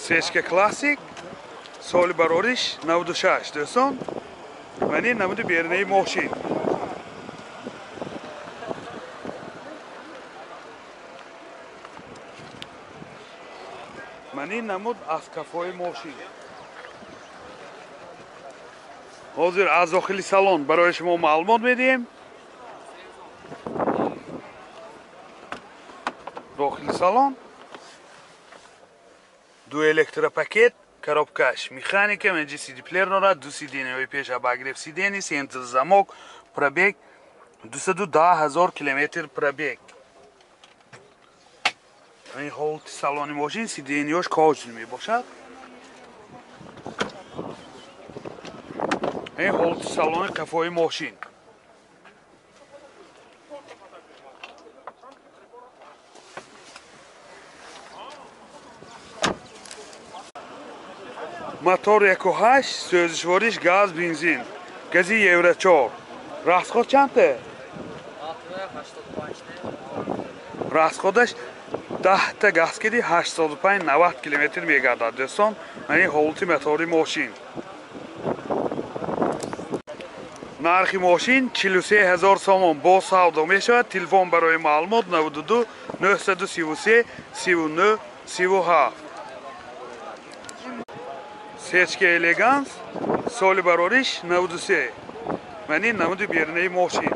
Sechka Classic соли барориш 96 дӯстон. Вани намуди берунаи мошин. Мани намуд аз кафои мошин. ҳозир аз дохили салон барои шумо маълумот медиҳем. дохили салон ду электропакет, коробкаш механика, менҷи CD плеер дорад, ду сидениҳои пеша багрифт сидени, сентр замок, пробег 210 000 километр пробег. این حالت سالن ماشین سیدنیاش کاج میباشد. این حالت سالن قفای ماشین. موتور 1.8 سوزشواریش گاز بنزین. گازی یورو 4. راستخود چنده؟ راستخودش 10 تا گاز کدی 85-90 کیلومتر میگردد دوستان. یعنی حالت موتور ماشین. نرخ ماشین 43000 سوم با سودا میشود. تلفن برای معلومات 92 933 39 37. سچکه الگانس سال برارش 93. یعنی نمود بیرونی ماشین.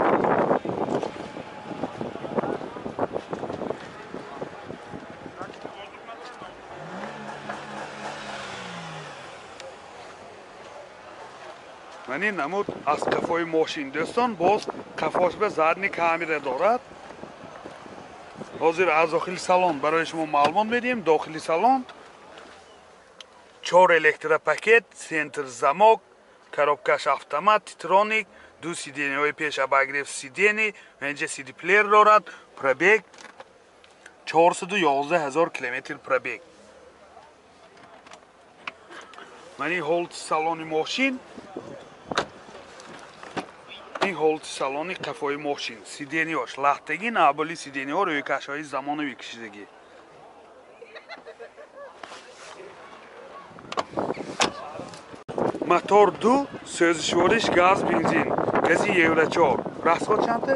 یعنی نمود از کفای ماشین دوستان باز کفاش به زدنی کامیره دارد. حاضر از داخل سالن برای شما معلومات میدیم. داخل سالن 4 الکتروپاکت، سنتر زماک، коробкаш автомат, титроник, ду сидениҳои пеша багрифт сидени, менҷа CD плеер дорад, пробег 411000 километр пробег. мани ҳолати салони мошин, ин ҳолати салони қафои мошин. сидениҳош лахтагӣ, навбали сидениҳо рӯйкашҳои замонави кишидагӣ. мотор 2 сӯзишвориш газ бензин. гази евро 4. расход чанде?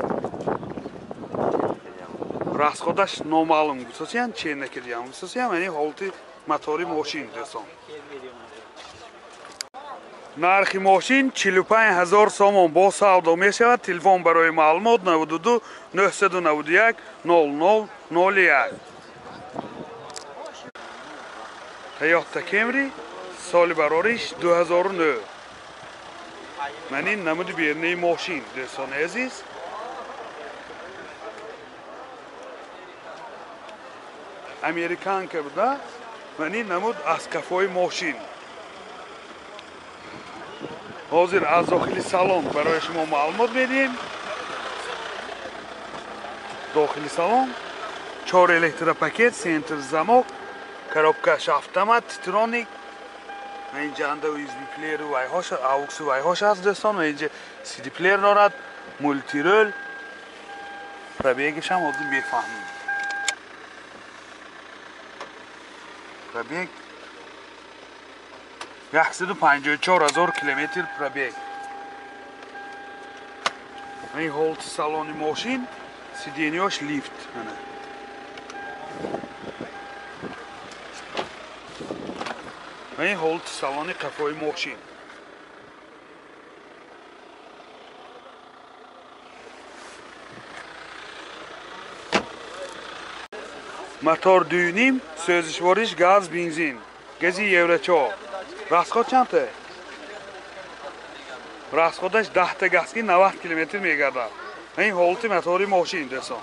расходаш номаълум гусосиям, чен накардиям гусосиям. яъне ҳолати мотори мошин дӯстон. нархи мошин 45000 сомон бо савдо мешавад. телефон барои маълумот 92 991 00 01. Toyota Camry соли барориш 2009. мани намуди берунаи мошин дӯстони азиз. американка буда. мани намуд аз кафои мошин. ҳозир аз дохили салон барои шумо маълумот медиҳем. дохили салон 4 электропакет, сентр замок, коробкаш автомат, титроник. اینجا انده USB پلیر و وایهاش آوکس و وایهاش هست دوستان. و اینجا CD پلیر دارد، مولتی رول. پرابیگش هم آدم بفهمیم. پرابیگ 154000 کیلومتر پرابیگ. این هولت سالن ماشین سیدنیاش لیفت. این هولت سالن قفای ماشین. موتور 2.5 سوزشواریش گاز بنزین. گازی یورو 4. расход چنده؟ расходаш 10 تا گاز کی 90 کیلومتر میگردد. این هولت موتور ماشین دوستان.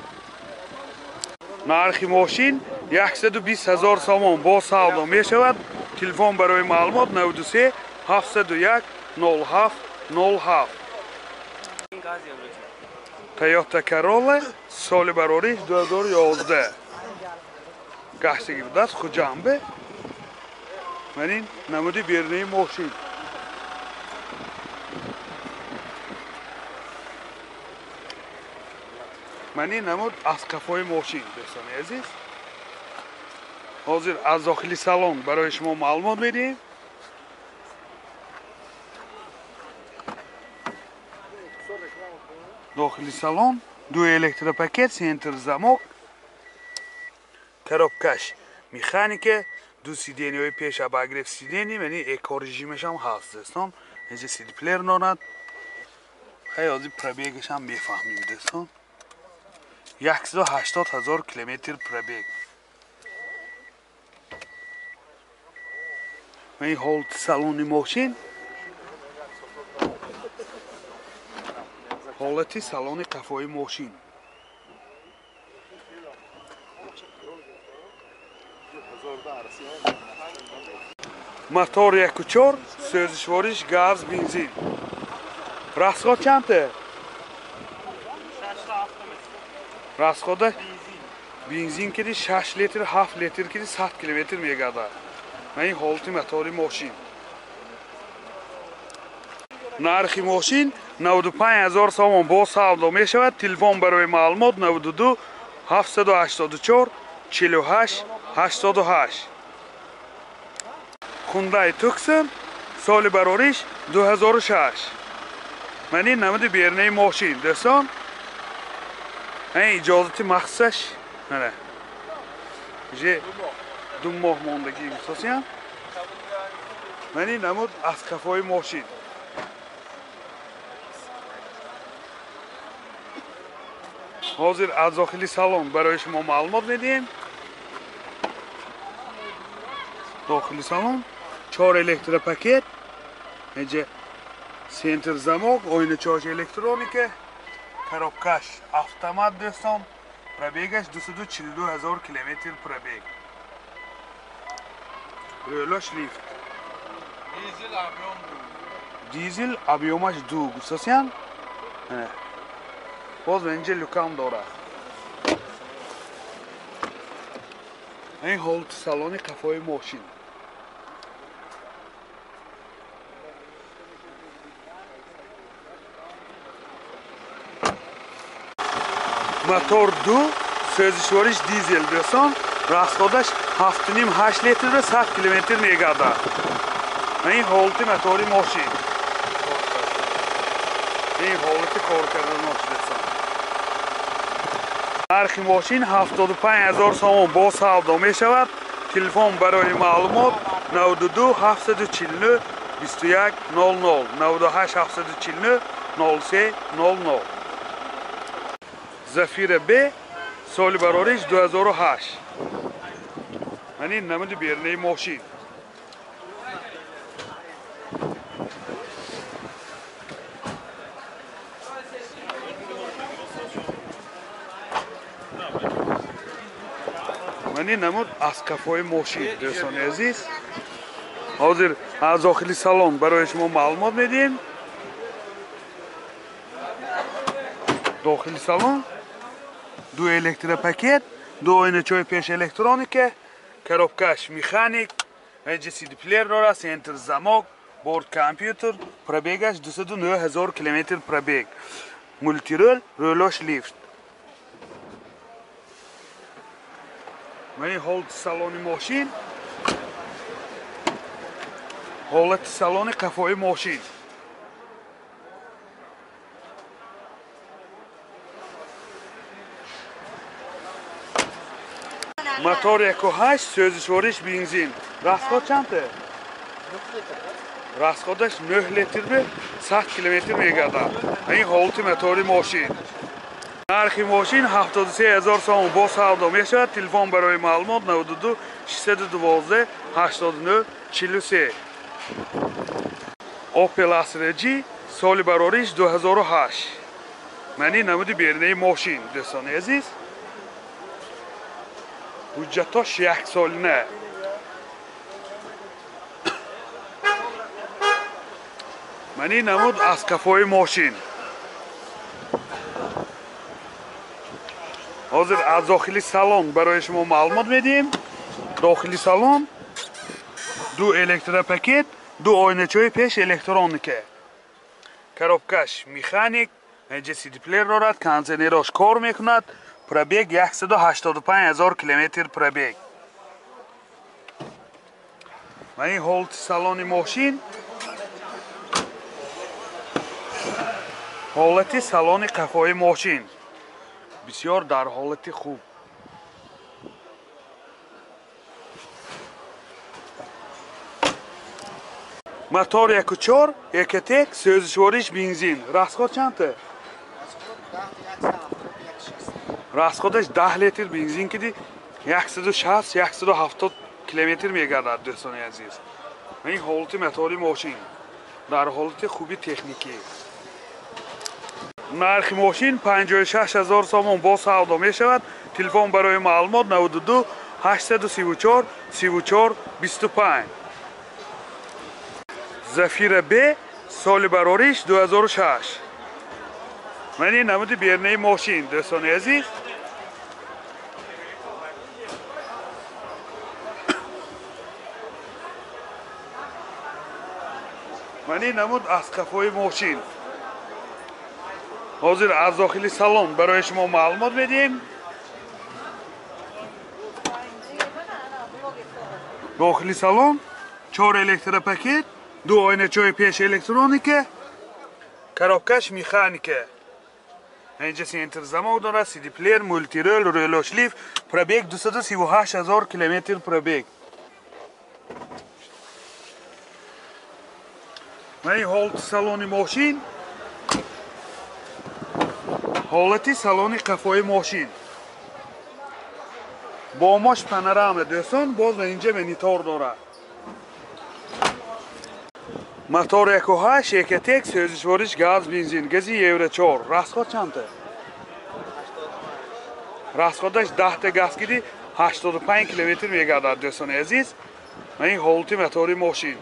نرخ ماشین 120000 سوم با سودا میشود. تلفن برای معلومات 93 701 07 07. Toyota Corolla سال برارش 2011. گشتگی بود است خود جنبه. من این نمودی بیرونی ماشین. من این نمود از کفای ماشین دوستان عزیز. حاضر از داخلی سالن برای شما معلومات میدیم. داخلی سالن دو الکتروپاکت، سنتر زمک، коробкаш механика، دو سیدینی های پیش اباگریف سیدینی، یعنی اکار رژیمش هم هست دوستان. اینجا سیدی پلیر ناند. خیلی از پرابیگش هم بفهمیم دوستان. 180,000 کیلومتر پرابیگ. و این حالت سالن ماشین، حالتی سالن قفای ماشین. موتور 1.4 سوزشوارش گاز بنزین. расход چنده؟ расходش بنزین کردی 6 لیتر 7 لیتر کردی 100 کیلومتر میگرده. این حالت موتور ماشین. نرخ ماشین 95,000 سوم با سودا می شود. تلفن برای معلومات 92 784 48 88. Hyundai Tucson سال براریش 2006. من این نمود بیرنه ماشین دوستان. این اجازت مخصوصش نه. جه 2 ماه موندگی میسازیم. من این نمود از کفای ماشین. حاضر از داخلی سالن برای شما معلومات میدیم. داخلی سالن 4 الکتروپاکت، اینجا سنتر زمک، oyna چارج الکترونیکه، коробкаш автомат دوستان. پرابیگش 242,000 کیلومتر پرابیگ. رولاش لیفت. دیزل объемش 2 گوساسیان. باز اینجا لوکام داره. این حالت سالن قفای ماشین. موتور 2 سوزشوارش دیزل دوستان. расходش 7.5-8 لیتر 100 کیلومتر میگرده. این حالت موتور ماشین. این حالت کار کردن ماشین دوستان. نرخ ماشین 75,000 سوم با سودا می شود. تلفن برای معلومات 92 749 21 00 98 749 03 00. زفیر ب سال براریش 2008. من این نمود بیرنه ماشین. من این نمود از کفای ماشین دوستان عزیز. حاضر از داخلی سالن برای شما معلومات میدیم. داخلی سالن دو الکتروپاکت، دو oyna چای پیش الکترونیکه، коробкаш механик، اینجا سیدی پلیر داره، سنتر زمک، بورد کامپیوتر. پرابیگش 209,000 کیلومتر پرابیگ. مولتی رول، رولاش لیفت. و این حالت سالن ماشین، حالت سالن قفای ماشین. موتور 1.8 سوزشوارش بنزین. расход چنده؟ расходش 9 لیتر به 100 کیلومتر میگرده. این حالت موتور ماشین. نرخ ماشین 73,000 سوم با سودا می شود. تلفن برای معلومات 92 612 89 43. اوپل اسرا جی سال براریش 2008. من این نمود بیرنه ماشین دوستان عزیز. حجتاش 1 سال نه. من این نمود از کفای ماشین. حاضر از داخلی سالن برای شما معلومات میدیم. داخلی سالن دو الکتروپاکت، دو oyna چای پیش الکترونیکه، коробкаш مکانیک، اینجا سیدی پلیر دارد، کانزنیراش کار میکند. پرابیگ 185,000 کیلومتر پرابیگ. و این حالت سالن ماشین حالت سالن قفای ماشین بسیار در حالت خوب. موتور 1.4 1.1 سوزشوارش بنزین. راسخود چنده؟ راسخودش 10 لیتر بنزین کدی 160 170 کیلومتر میگردد دوستان عزیز. این حالت موتور ماشین در حالت خوبی تکنیکی. نرخ ماشین 56,000 سوم با سودا می شود. تلفن برای معلومات 92 834 34 25. زفیر ب سال براریش 2006. من این نمود بیرنه ماشین دوستان عزیز. من این نمود از قفای ماشین. حاضر از داخل سالن برای شما معلومات بدیم. داخل سالن 4 الکتروپاکت، 2 آینه چای پیش الکترونیکه، коробкаш механике. اینجا سنتر زمانه داره، سی دی پلیر، مولتی رول، رولو شلیف، پرابیگ 238,000 کیلومتر پرابیگ. این حالت سالن ماشین حالتی سالن قفای ماشین با ماش پانورام دوستان. باز اینجا مانیتور داره. موتور 1.8 1.1 سوزشوارش گاز بنزین گازی یورو 4. راسخود چنده؟ راسخودش 10 تا گاز کدی 85 کیلومتر میگردد دوستان عزیز. این حالت موتور ماشین.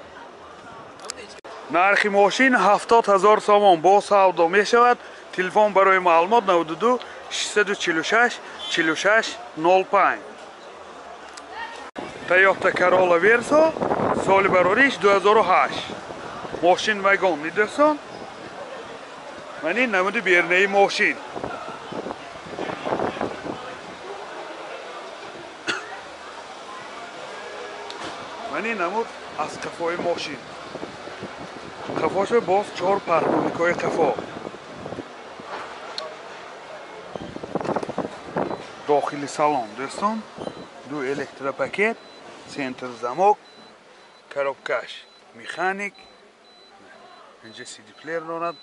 نرخ ماشین 70,000 سوم با سودا می شود. تلفن برای معلومات 92 646 46 05. تویوتا کرولا ورسو سال براریش 2008. ماشین وگون میدرسون. من این نمود بیرنه ماشین. من این نمود از قفای ماشین. قفاش باز 4 پارکونیکای قفا. داخل سالن دوستان 2 الکتروپاکت، سنتر زمک، коробкаш مکانیک. اینجا سی دی پلیر دارد.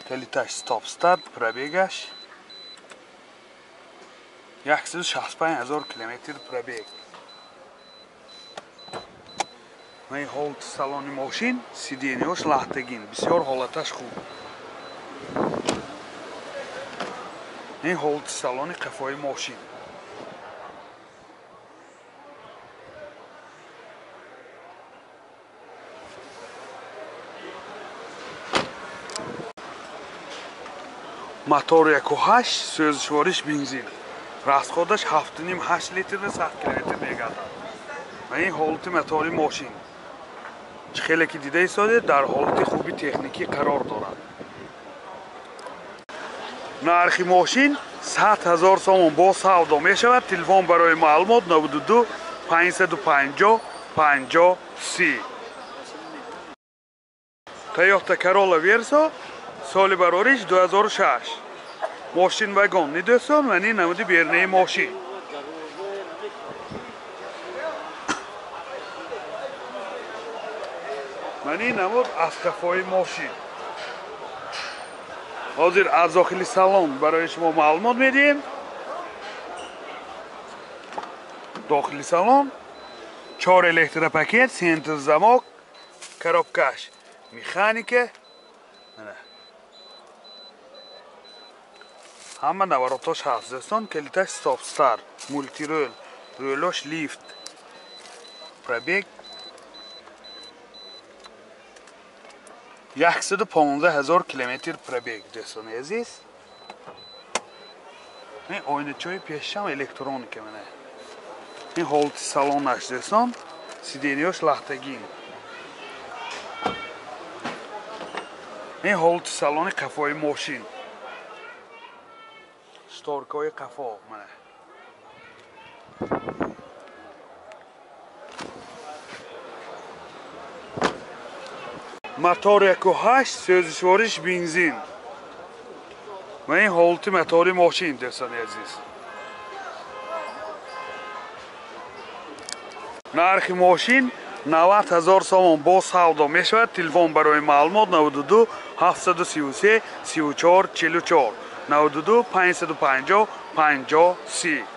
کلیتاش استاپ استارت. پرابیگش 165,000 کیلومتر پرابیگ. این حالت سالن ماشین سیدینیوش لحتگین بسیار حالتش خوب. این حالت سالن قفای ماشین. موتور 1.8 سوزشوارش بنزین. راسخودش 7.5 8 لیتر 100 کیلومتر میگردد. این حالت موتور ماشین خیلی که دیده ایستاده در حالت خوبی تکنیکی قرار دارد. نرخ ماشین 100,000 سوم با سودا می شود. تلفن برای معلومات 92 550 50 30. تویوتا کرولا ورسو سال براریش 2006. ماشین وگون دوستان. من این نمود بیرنه ماشین. من این نمود از قفای ماشین. حاضر از داخل سالن برای شما معلومات میدیم. داخل سالن 4 الکتروپاکت، سنتر زمک، коробкаш مکانیکه. همه نواراتاش هست دوستان. کلیتاش استاپ استارت، مولتی رول، رولوش لیفت، پرابیگ 115,000 کیلومتر پرابیگ دوستان عزیز. این آینه چای پیشم الکترونیکه منه. این حالت سالنش دوستان سیدینیوش لحتگین. این حالت سالن قفای ماشین. شتارکای قفا منه. мотор 1.8 сӯзишвориш бензин ва ин ҳолати мотори мошин дӯстони азиз. нархи мошин 90,000 сомон бо савдо мешавад. Телефон барои маълумот 92 733 34 44 92 550 50 30.